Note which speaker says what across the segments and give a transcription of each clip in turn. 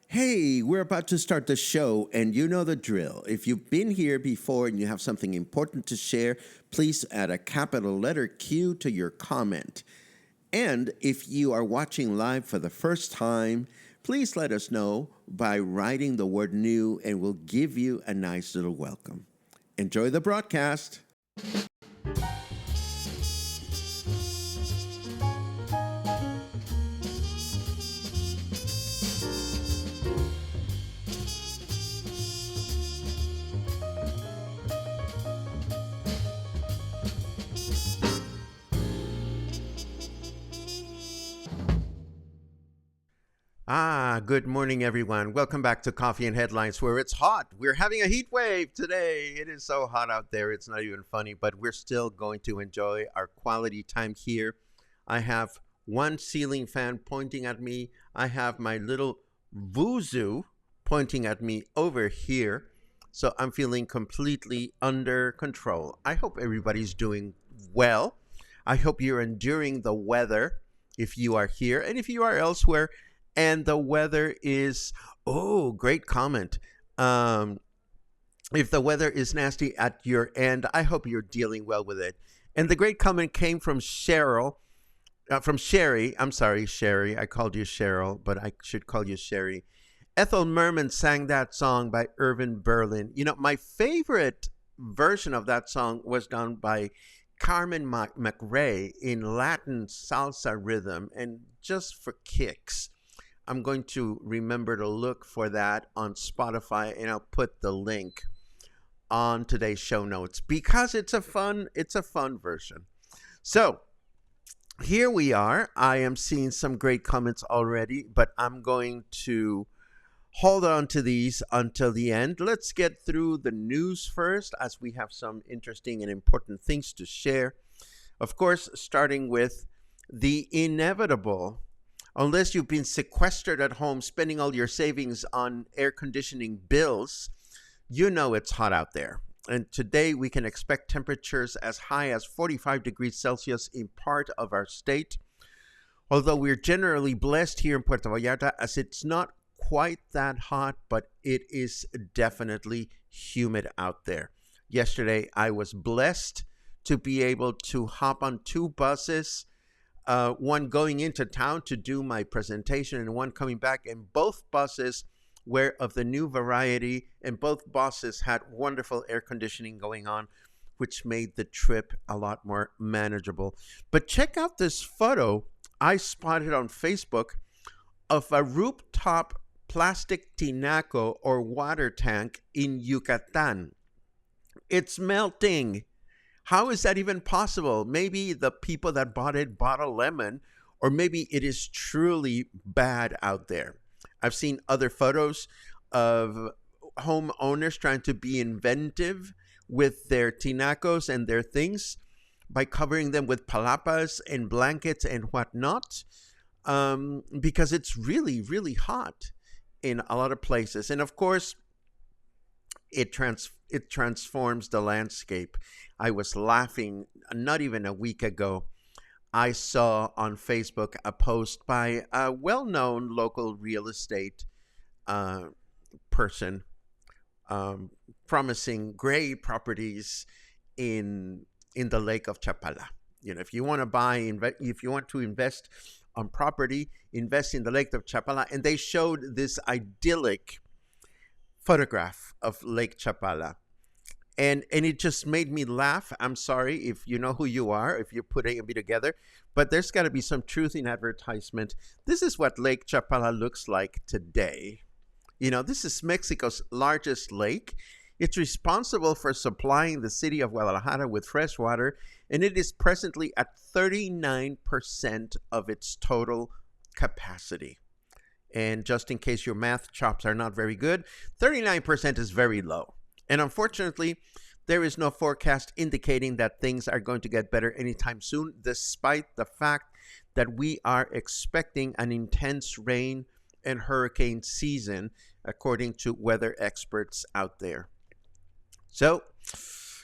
Speaker 1: Hey, we're about to start the show, and you know the drill. If you've been here before and you have something important to share, please add a capital letter Q to your comment. And if you are watching live for the first time, please let us know by writing the word new, and we'll give you a nice little welcome. Enjoy the broadcast. Good morning, everyone. Welcome back to Coffee and Headlines, where it's hot. We're having a heat wave today. It is so hot out there. It's not even funny, but we're still going to enjoy our quality time here. I have one ceiling fan pointing at me. I have my little vuzu pointing at me over here. So I'm feeling completely under control. I hope everybody's doing well. I hope you're enduring the weather if you are here, and if you are elsewhere and the weather is, great comment. If the weather is nasty at your end, I hope you're dealing well with it. And the great comment came from Sherry. I'm sorry, Sherry. I called you Cheryl, but I should call you Sherry. Ethel Merman sang that song by Irving Berlin. You know, my favorite version of that song was done by Carmen McRae in Latin salsa rhythm, and just for kicks. I'm going to remember to look for that on Spotify, and I'll put the link on today's show notes because it's a fun version. So here we are. I am seeing some great comments already, but I'm going to hold on to these until the end. Let's get through the news first, as we have some interesting and important things to share. Of course, starting with the inevitable. Unless you've been sequestered at home, spending all your savings on air conditioning bills, you know it's hot out there. And today we can expect temperatures as high as 45 degrees Celsius in part of our state. Although we're generally blessed here in Puerto Vallarta, as it's not quite that hot, but it is definitely humid out there. Yesterday, I was blessed to be able to hop on two buses, one going into town to do my presentation and one coming back, and both buses were of the new variety, and both buses had wonderful air conditioning going on, which made the trip a lot more manageable. But check out this photo I spotted on Facebook of a rooftop plastic tinaco or water tank in Yucatan. It's melting. How is that even possible? Maybe the people that bought it bought a lemon, or maybe it is truly bad out there. I've seen other photos of homeowners trying to be inventive with their tinacos and their things by covering them with palapas and blankets and whatnot, because it's really, really hot in a lot of places. And of course, it transforms the landscape. I was laughing not even a week ago. I saw on Facebook a post by a well-known local real estate person um, promising great properties in the lake of Chapala. If you want to if you want to invest on property, invest in the lake of Chapala. And they showed this idyllic photograph of Lake Chapala. And it just made me laugh. I'm sorry if you know who you are, if you're putting it together, but there's got to be some truth in advertisement. This is what Lake Chapala looks like today. This is Mexico's largest lake. It's responsible for supplying the city of Guadalajara with fresh water, and it is presently at 39% of its total capacity. And just in case your math chops are not very good, 39% is very low. And unfortunately, there is no forecast indicating that things are going to get better anytime soon, despite the fact that we are expecting an intense rain and hurricane season, according to weather experts out there. So,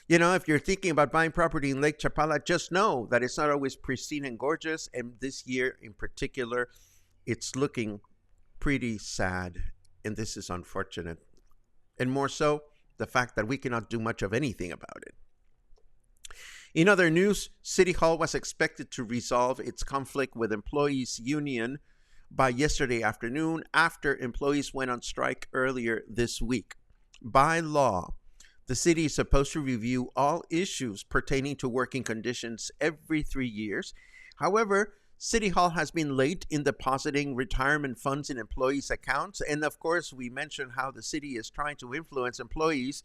Speaker 1: if you're thinking about buying property in Lake Chapala, just know that it's not always pristine and gorgeous. And this year in particular, it's looking pretty sad. And this is unfortunate. And more so, the fact that we cannot do much of anything about it. In other news, City Hall was expected to resolve its conflict with employees' union by yesterday afternoon after employees went on strike earlier this week. By law, the city is supposed to review all issues pertaining to working conditions every 3 years. However, City Hall has been late in depositing retirement funds in employees' accounts. And of course, we mentioned how the city is trying to influence employees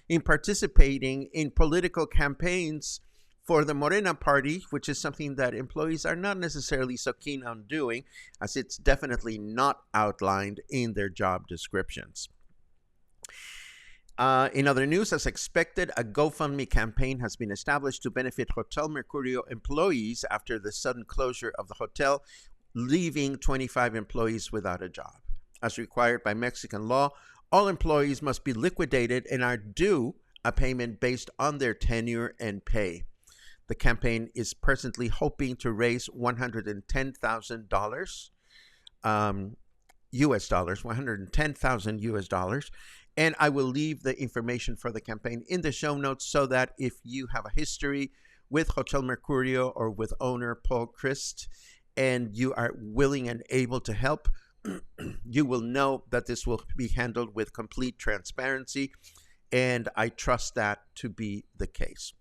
Speaker 1: in participating in political campaigns for the Morena party, which is something that employees are not necessarily so keen on doing, as it's definitely not outlined in their job descriptions. In other news, as expected, a GoFundMe campaign has been established to benefit Hotel Mercurio employees after the sudden closure of the hotel, leaving 25 employees without a job. As required by Mexican law, all employees must be liquidated and are due a payment based on their tenure and pay. The campaign is presently hoping to raise $110,000 US dollars, $110,000. And I will leave the information for the campaign in the show notes so that if you have a history with Hotel Mercurio or with owner Paul Christ and you are willing and able to help, you will know that this will be handled with complete transparency. And I trust that to be the case.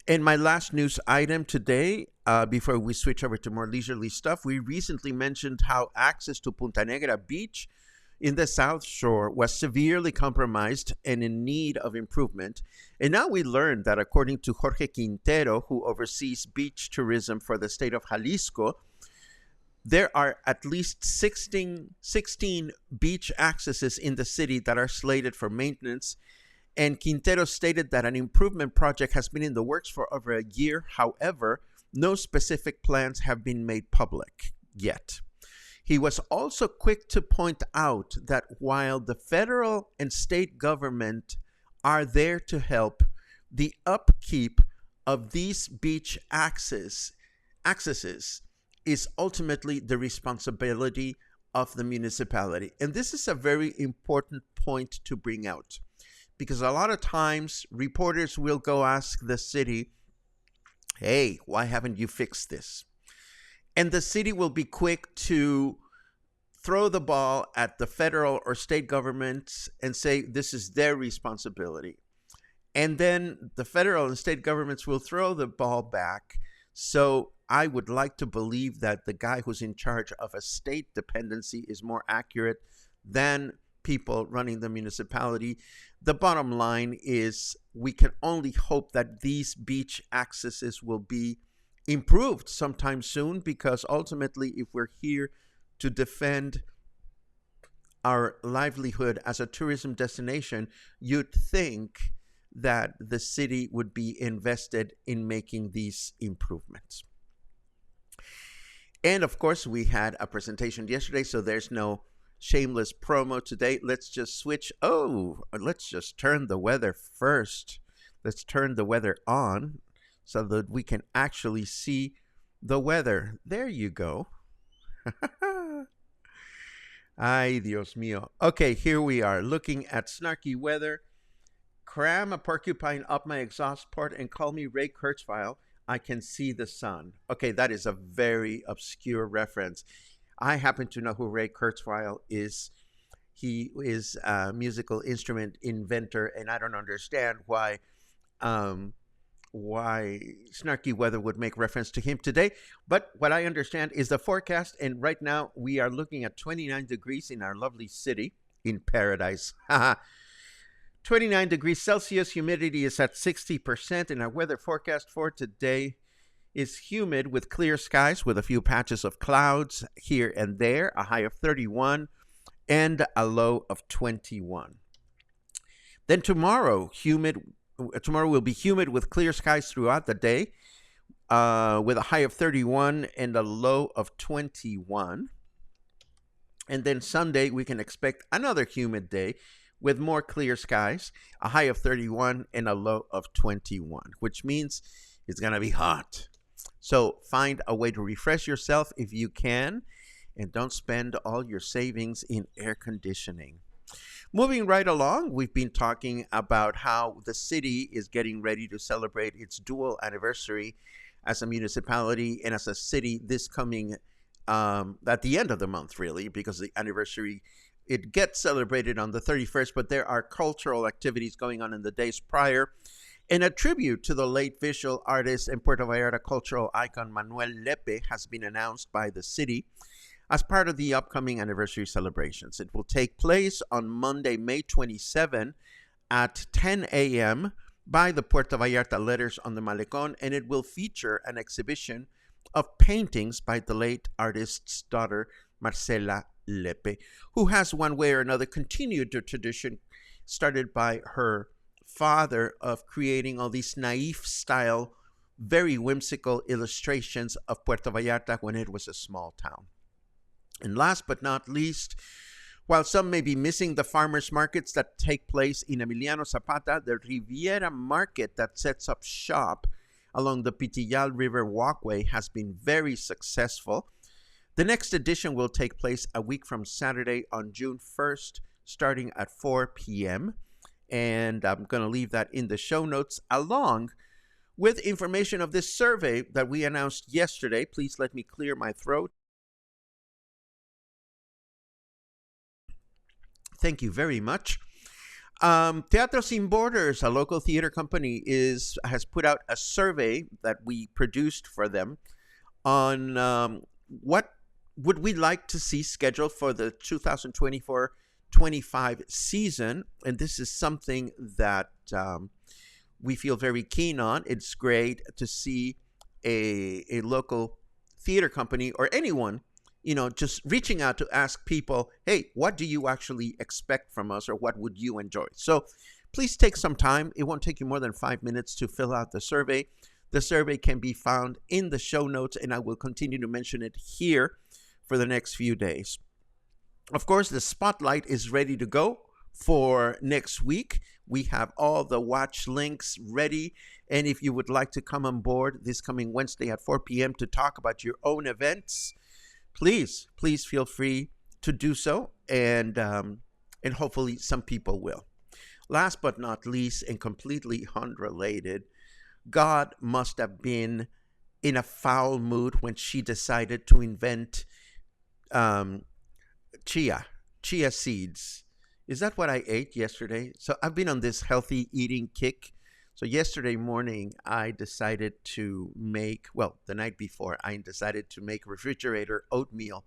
Speaker 1: And my last news item today, before we switch over to more leisurely stuff, we recently mentioned how access to Punta Negra Beach in the South Shore was severely compromised and in need of improvement. And now we learned that according to Jorge Quintero, who oversees beach tourism for the state of Jalisco, there are at least 16 beach accesses in the city that are slated for maintenance. And Quintero stated that an improvement project has been in the works for over a year. However, no specific plans have been made public yet. He was also quick to point out that while the federal and state government are there to help, the upkeep of these beach accesses is ultimately the responsibility of the municipality. And this is a very important point to bring out, because a lot of times reporters will go ask the city, hey, why haven't you fixed this? And the city will be quick to throw the ball at the federal or state governments and say this is their responsibility. And then the federal and state governments will throw the ball back. So I would like to believe that the guy who's in charge of a state dependency is more accurate than people running the municipality. The bottom line is we can only hope that these beach accesses will be improved sometime soon, because ultimately, if we're here to defend our livelihood as a tourism destination, you'd think that the city would be invested in making these improvements. And of course, we had a presentation yesterday, so there's no shameless promo today. Let's just switch. Let's just turn the weather first. Let's turn the weather on so that we can actually see the weather. There you go. Ay, Dios mío. Okay, here we are looking at snarky weather. Cram a porcupine up my exhaust port and call me Ray Kurzweil. I can see the sun. Okay, that is a very obscure reference. I happen to know who Ray Kurzweil is. He is a musical instrument inventor, and I don't understand um, why snarky weather would make reference to him today. But what I understand is the forecast, and right now we are looking at 29 degrees in our lovely city in paradise. 29 degrees Celsius, humidity is at 60%, and our weather forecast for today is humid with clear skies with a few patches of clouds here and there, a high of 31 and a low of 21. Then tomorrow will be humid with clear skies throughout the day, with a high of 31 and a low of 21. And then Sunday, we can expect another humid day with more clear skies, a high of 31 and a low of 21, which means it's going to be hot. So find a way to refresh yourself if you can, and don't spend all your savings in air conditioning. Moving right along, we've been talking about how the city is getting ready to celebrate its dual anniversary as a municipality and as a city this coming at the end of the month, really, because the anniversary, it gets celebrated on the 31st, but there are cultural activities going on in the days prior. And a tribute to the late visual artist and Puerto Vallarta cultural icon Manuel Lepe has been announced by the city as part of the upcoming anniversary celebrations. It will take place on Monday, May 27 at 10 a.m. by the Puerto Vallarta Letters on the Malecón, and it will feature an exhibition of paintings by the late artist's daughter, Marcela Lepe, who has one way or another continued the tradition started by her father of creating all these naif style, very whimsical illustrations of Puerto Vallarta when it was a small town. And last but not least, while some may be missing the farmers markets that take place in Emiliano Zapata, the Riviera Market that sets up shop along the Pitillal River Walkway has been very successful. The next edition will take place a week from Saturday on June 1st, starting at 4 p.m. And I'm going to leave that in the show notes along with information of this survey that we announced yesterday. Please let me clear my throat. Thank you very much. Teatro Sin Borders, a local theater company, has put out a survey that we produced for them on what would we like to see scheduled for the 2024-25 season. And this is something that we feel very keen on. It's great to see a local theater company or anyone, just reaching out to ask people, hey, what do you actually expect from us, or what would you enjoy? So please take some time. It won't take you more than 5 minutes to fill out the survey. The survey can be found in the show notes, and I will continue to mention it here for the next few days. Of course, the spotlight is ready to go for next week. We have all the watch links ready, and if you would like to come on board this coming Wednesday at 4 p.m. to talk about your own events, please feel free to do so, and hopefully some people will. Last but not least, and completely unrelated, God must have been in a foul mood when she decided to invent chia seeds. Is that what I ate yesterday? So I've been on this healthy eating kick. So yesterday morning, I decided to make, the night before, I decided to make refrigerator oatmeal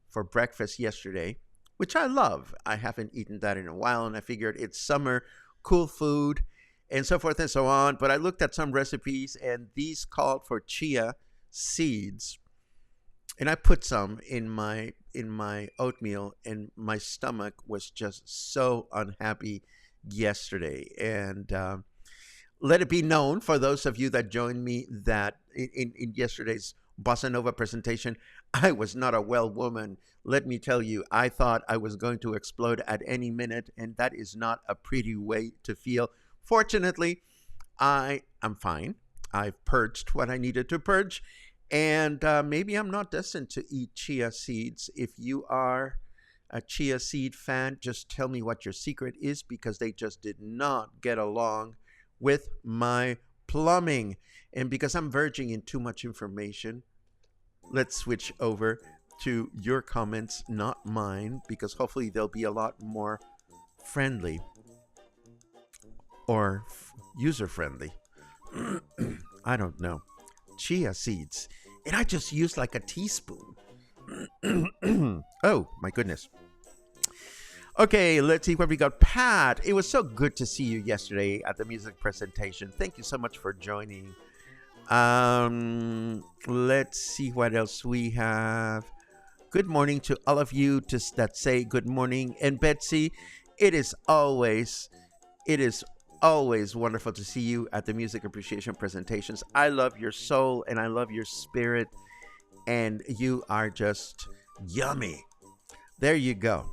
Speaker 1: for breakfast yesterday, which I love. I haven't eaten that in a while, and I figured it's summer, cool food, and so forth and so on. But I looked at some recipes, and these called for chia seeds, and I put some in my oatmeal, and my stomach was just so unhappy yesterday. And let it be known for those of you that joined me that in yesterday's Bossa Nova presentation, I was not a well woman. Let me tell you, I thought I was going to explode at any minute, and that is not a pretty way to feel. Fortunately, I am fine. I've purged what I needed to purge, and maybe I'm not destined to eat chia seeds. If you are a chia seed fan, just tell me what your secret is because they just did not get along with my plumbing. And because I'm verging in too much information, let's switch over to your comments, not mine, because hopefully they'll be a lot more friendly or user friendly. I don't know. Chia seeds. And I just used like a teaspoon. Oh, my goodness. Okay, let's see what we got. Pat, it was so good to see you yesterday at the music presentation. Thank you so much for joining. Let's see what else we have. Good morning to all of you that say good morning. And Betsy, it is always wonderful to see you at the music appreciation presentations. I love your soul and I love your spirit, and you are just yummy. There you go.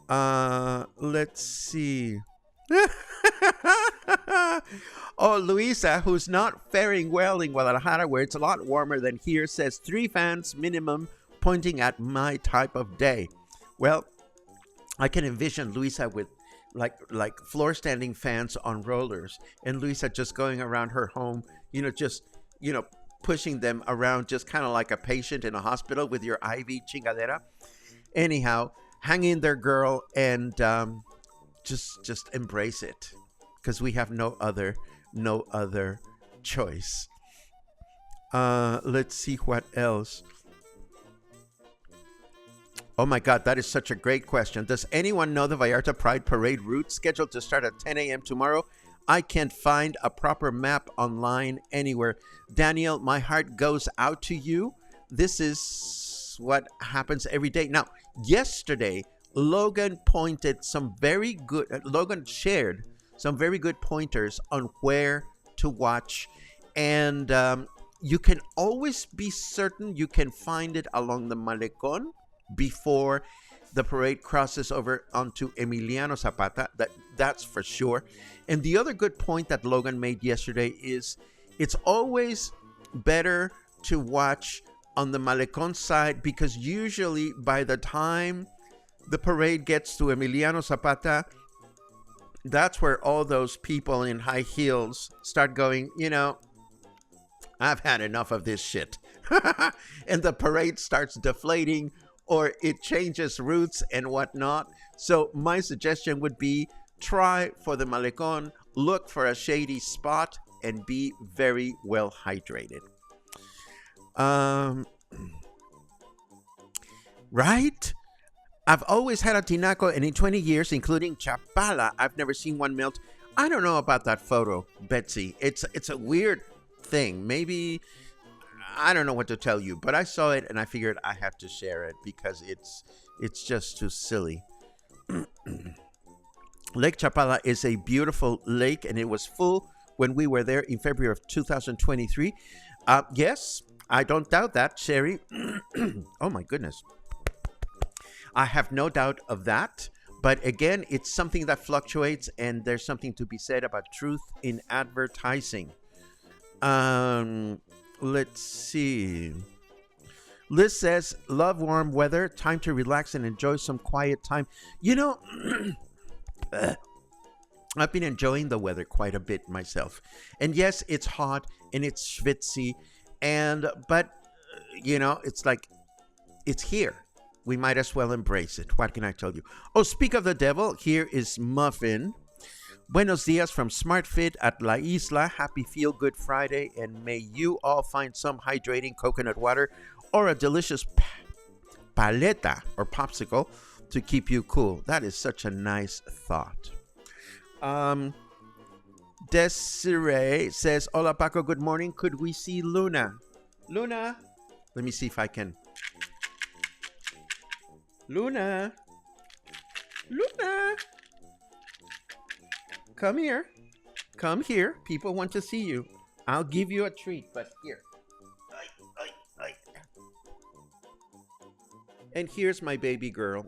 Speaker 1: Let's see. Oh, Luisa, who's not faring well in Guadalajara, where it's a lot warmer than here, says 3 fans minimum, pointing at my type of day. Well, I can envision Luisa with like floor standing fans on rollers, and Luisa just going around her home, just pushing them around, just kind of like a patient in a hospital with your IV chingadera. Anyhow, hang in there, girl, and just embrace it, because we have no other choice. Let's see what else. Oh my God, that is such a great question. Does anyone know the Vallarta Pride Parade route scheduled to start at 10 a.m. tomorrow? I can't find a proper map online anywhere. Daniel, my heart goes out to you. This is what happens every day. Now, yesterday, Logan shared some very good pointers on where to watch. And you can always be certain you can find it along the Malecón before the parade crosses over onto Emiliano Zapata. That's for sure. And the other good point that Logan made yesterday is it's always better to watch on the Malecón side, because usually by the time the parade gets to Emiliano Zapata, that's where all those people in high heels start going, I've had enough of this shit. And the parade starts deflating, or it changes routes and whatnot. So my suggestion would be try for the Malecón, look for a shady spot, and be very well hydrated. Right? I've always had a tinaco, and in 20 years, including Chapala, I've never seen one melt. I don't know about that photo, Betsy. It's a weird thing. Maybe, I don't know what to tell you, but I saw it and I figured I have to share it because it's just too silly. Lake Chapala is a beautiful lake, and it was full when we were there in February of 2023. Yes, I don't doubt that, Sherry. Oh my goodness. I have no doubt of that. But again, it's something that fluctuates, and there's something to be said about truth in advertising. Let's see. Liz says, love warm weather, time to relax and enjoy some quiet time. I've been enjoying the weather quite a bit myself. And yes, it's hot and it's schwitzy, but it's like, it's here. We might as well embrace it. What can I tell you? Oh, speak of the devil, here is Muffin. Buenos dias from SmartFit at La Isla. Happy Feel Good Friday, and may you all find some hydrating coconut water or a delicious paleta or popsicle to keep you cool. That is such a nice thought. Desiree says, hola Paco, good morning. Could we see Luna? Luna? Let me see if I can. Luna? Luna? Come here. Come here. People want to see you. I'll give you a treat, but here. And here's my baby girl.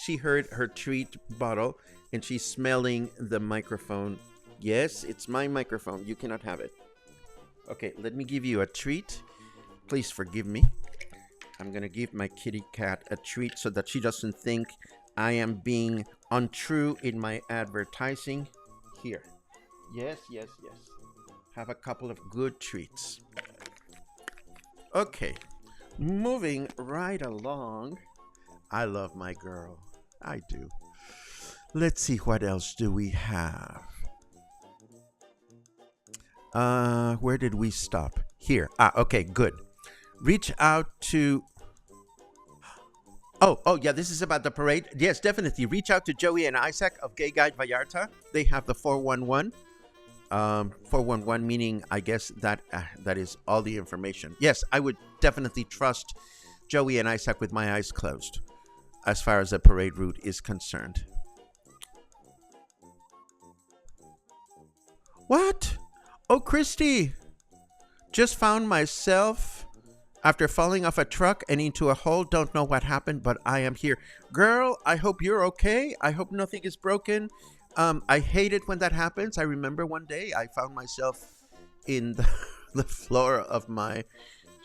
Speaker 1: She heard her treat bottle and she's smelling the microphone. Yes, it's my microphone. You cannot have it. Okay, let me give you a treat. Please forgive me. I'm going to give my kitty cat a treat so that she doesn't think I am being untrue in my advertising here. Yes, yes, yes. Have a couple of good treats. Okay, moving right along. I love my girl. I do. Let's see, what else do we have? Where did we stop? Here. Okay, good. Reach out to. Oh, yeah, this is about the parade. Yes, definitely. Reach out to Joey and Isaac of Gay Guide Vallarta. They have the 411. 411 meaning, I guess, that is all the information. Yes, I would definitely trust Joey and Isaac with my eyes closed as far as the parade route is concerned. What? Oh, Christy, just found myself after falling off a truck and into a hole. Don't know what happened, but I am here. Girl, I hope you're okay. I hope nothing is broken. I hate it when that happens. I remember one day I found myself in the floor of my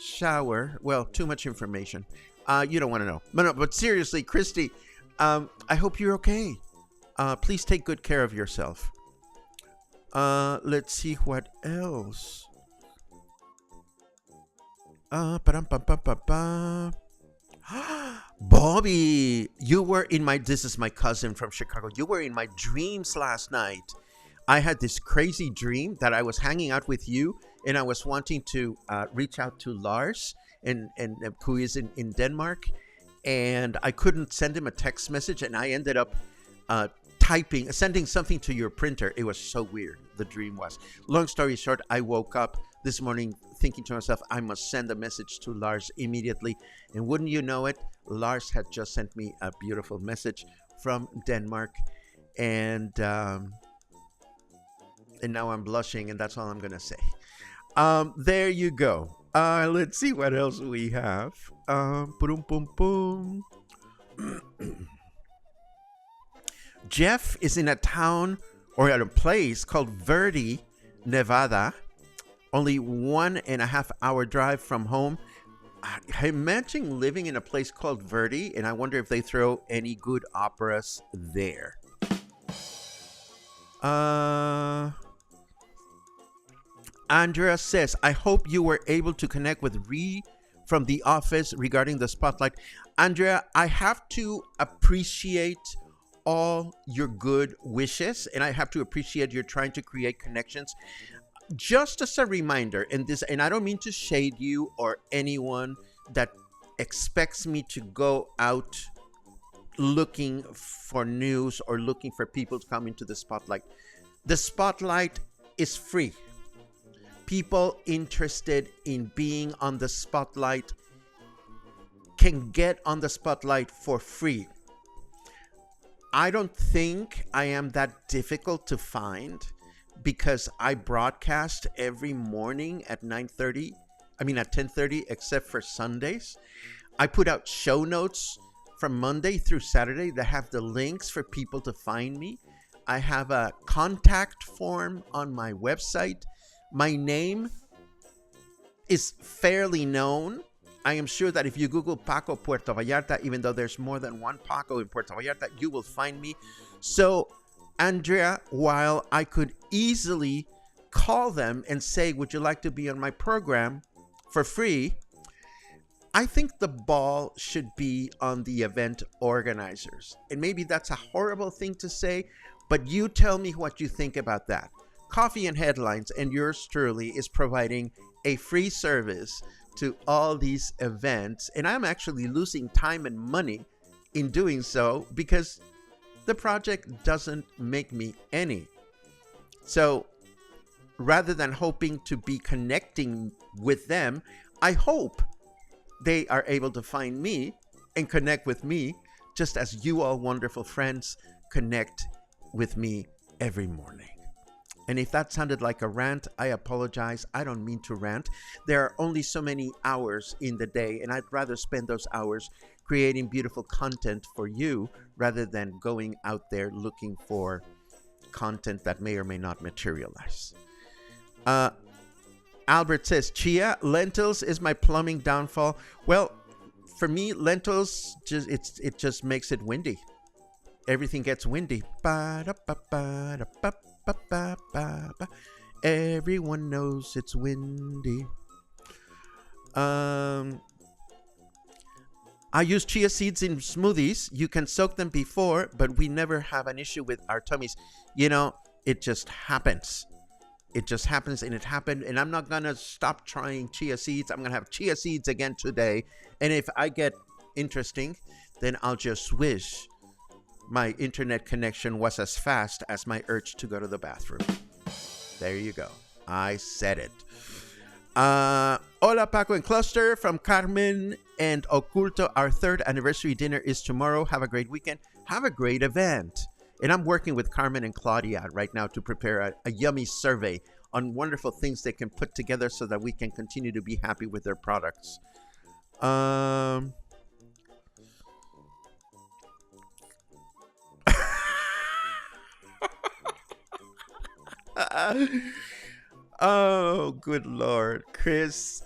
Speaker 1: shower. Well, too much information. You don't want to know. But seriously, Christy, I hope you're okay. Please take good care of yourself. Let's see what else. Bobby, you were in my. This is my cousin from Chicago. You were in my dreams last night. I had this crazy dream that I was hanging out with you, and I was wanting to reach out to Lars, and who is in Denmark, and I couldn't send him a text message, and I ended up sending something to your printer. It was so weird. The dream was. Long story short, I woke up this morning thinking to myself, I must send a message to Lars immediately. And wouldn't you know it, Lars had just sent me a beautiful message from Denmark. And now I'm blushing, and that's all I'm going to say. There you go. Let's see what else we have. Boom, boom, boom. Jeff is in a town or at a place called Verde, Nevada. Only 1.5 hour drive from home. I imagine living in a place called Verde, and I wonder if they throw any good operas there. Andrea says, I hope you were able to connect with Ree from the office regarding the spotlight. Andrea, I have to appreciate all your good wishes, and I have to appreciate you're trying to create connections. Just as a reminder, and I don't mean to shade you or anyone that expects me to go out looking for news or looking for people to come into the spotlight. The spotlight is free. People interested in being on the spotlight can get on the spotlight for free. I don't think I am that difficult to find, because I broadcast every morning at 10:30, except for Sundays. I put out show notes from Monday through Saturday that have the links for people to find me. I have a contact form on my website. My name is fairly known. I am sure that if you Google Paco Puerto Vallarta, even though there's more than one Paco in Puerto Vallarta, you will find me. So, Andrea, while I could easily call them and say, would you like to be on my program for free? I think the ball should be on the event organizers. And maybe that's a horrible thing to say, but you tell me what you think about that. Coffee and Headlines and yours truly is providing a free service to all these events. And I'm actually losing time and money in doing so because the project doesn't make me any. So rather than hoping to be connecting with them, I hope they are able to find me and connect with me, just as you all wonderful friends connect with me every morning. And if that sounded like a rant, I apologize. I don't mean to rant. There are only so many hours in the day, and I'd rather spend those hours creating beautiful content for you rather than going out there looking for content that may or may not materialize. Albert says, chia, lentils is my plumbing downfall. Well, for me, lentils, it just makes it windy. everything gets windy. Everyone knows it's windy. I use chia seeds in smoothies. You can soak them before, but we never have an issue with our tummies. You know, it just happens. It just happens, and it happened. And I'm not going to stop trying chia seeds. I'm going to have chia seeds again today. And if I get interesting, then I'll just wish my internet connection was as fast as my urge to go to the bathroom. There you go. I said it. Hola, Paco and Cluster from Carmen and Oculto. Our 3rd anniversary dinner is tomorrow. Have a great weekend. Have a great event. And I'm working with Carmen and Claudia right now to prepare a yummy survey on wonderful things they can put together so that we can continue to be happy with their products. Oh, good Lord. Chris,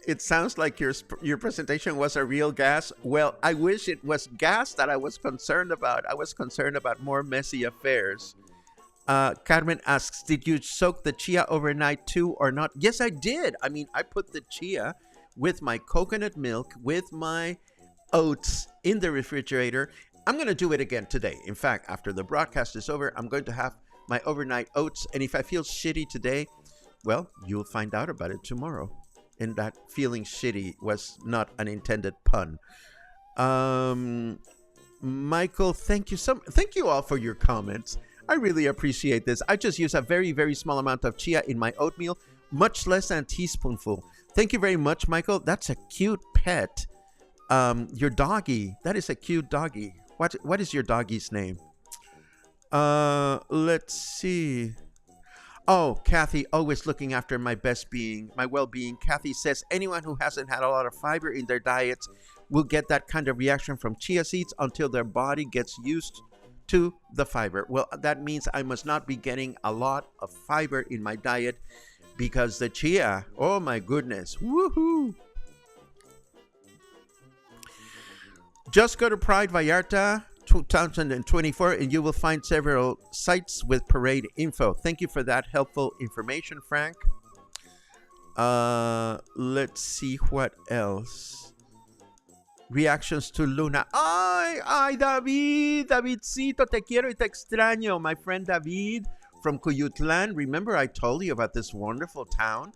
Speaker 1: it sounds like your presentation was a real gas. Well, I wish it was gas that I was concerned about. I was concerned about more messy affairs. Carmen asks, did you soak the chia overnight too or not? Yes, I did. I mean, I put the chia with my coconut milk, with my oats in the refrigerator. I'm going to do it again today. In fact, after the broadcast is over, I'm going to have my overnight oats. And if I feel shitty today, well, you'll find out about it tomorrow. And that feeling shitty was not an intended pun. Michael, thank you all for your comments. I really appreciate this. I just use a very, very small amount of chia in my oatmeal, much less than a teaspoonful. Thank you very much, Michael. That's a cute pet. Your doggy. That is a cute doggy. What is your doggy's name? Let's see. Oh, Kathy, always looking after my well-being. Kathy says anyone who hasn't had a lot of fiber in their diets will get that kind of reaction from chia seeds until their body gets used to the fiber. Well, that means I must not be getting a lot of fiber in my diet because the chia, oh my goodness, woohoo. Just go to Pride Vallarta 2024 and you will find several sites with parade info. Thank you for that helpful information, Frank. Let's see what else. Reactions to Luna. Ay, David, Davidcito, te quiero y te extraño. My friend David from Cuyutlán. Remember I told you about this wonderful town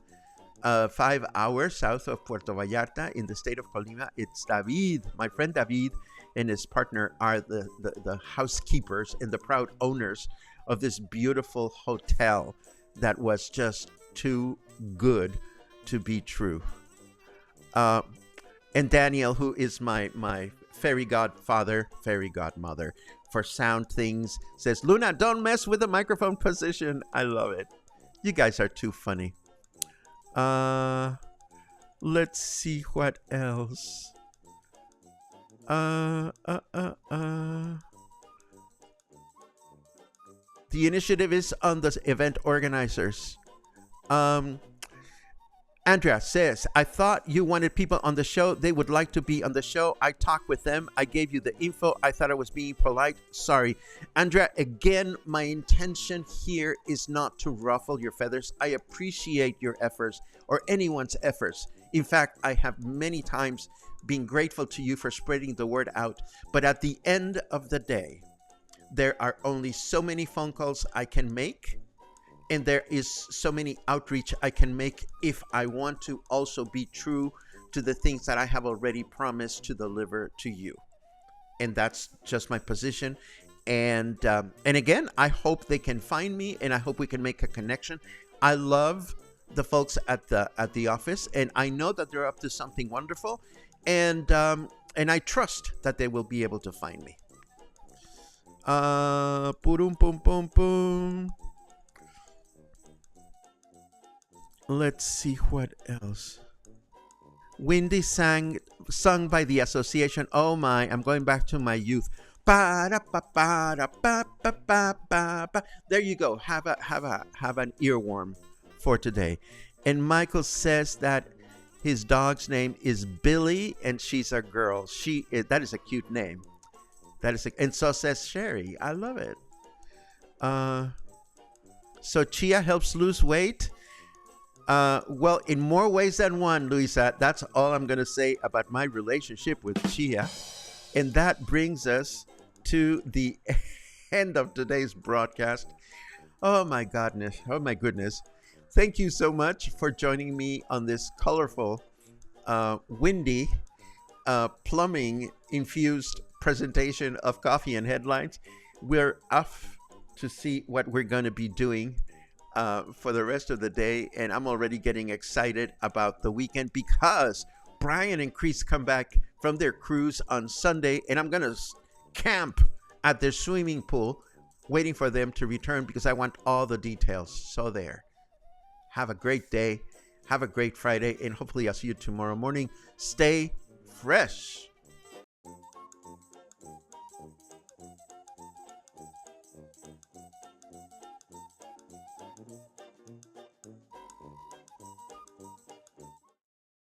Speaker 1: 5 hours south of Puerto Vallarta in the state of Colima. It's David, my friend David, and his partner are the housekeepers and the proud owners of this beautiful hotel that was just too good to be true. And Daniel, who is my fairy godfather, fairy godmother for sound things, says, Luna, don't mess with the microphone position. I love it. You guys are too funny. Let's see what else. The initiative is on the event organizers. Andrea says, I thought you wanted people on the show. They would like to be on the show. I talked with them. I gave you the info. I thought I was being polite. Sorry. Andrea, again, my intention here is not to ruffle your feathers. I appreciate your efforts or anyone's efforts. In fact, I have many times been grateful to you for spreading the word out. But at the end of the day, there are only so many phone calls I can make. And there is so many outreach I can make if I want to also be true to the things that I have already promised to deliver to you. And that's just my position. And again, I hope they can find me, and I hope we can make a connection. I love the folks at the office, and I know that they're up to something wonderful, and I trust that they will be able to find me. Purum pum pum pum. Let's see what else. Windy sung by the association. Oh my, I'm going back to my youth. There you go. Have an earworm for today. And Michael says that his dog's name is Billy and she's a girl. That is a cute name. That is, and so says Sherry. I love it. Uh, so chia helps lose weight. Well, in more ways than one, Luisa. That's all I'm going to say about my relationship with chia. And that brings us to the end of today's broadcast. Oh my goodness. Oh my goodness. Thank you so much for joining me on this colorful, windy, plumbing infused presentation of Coffee and Headlines. We're off to see what we're going to be doing for the rest of the day. And I'm already getting excited about the weekend because Brian and Chris come back from their cruise on Sunday, and I'm going to camp at their swimming pool waiting for them to return because I want all the details. So there. Have a great day. Have a great Friday, and hopefully I'll see you tomorrow morning. Stay fresh.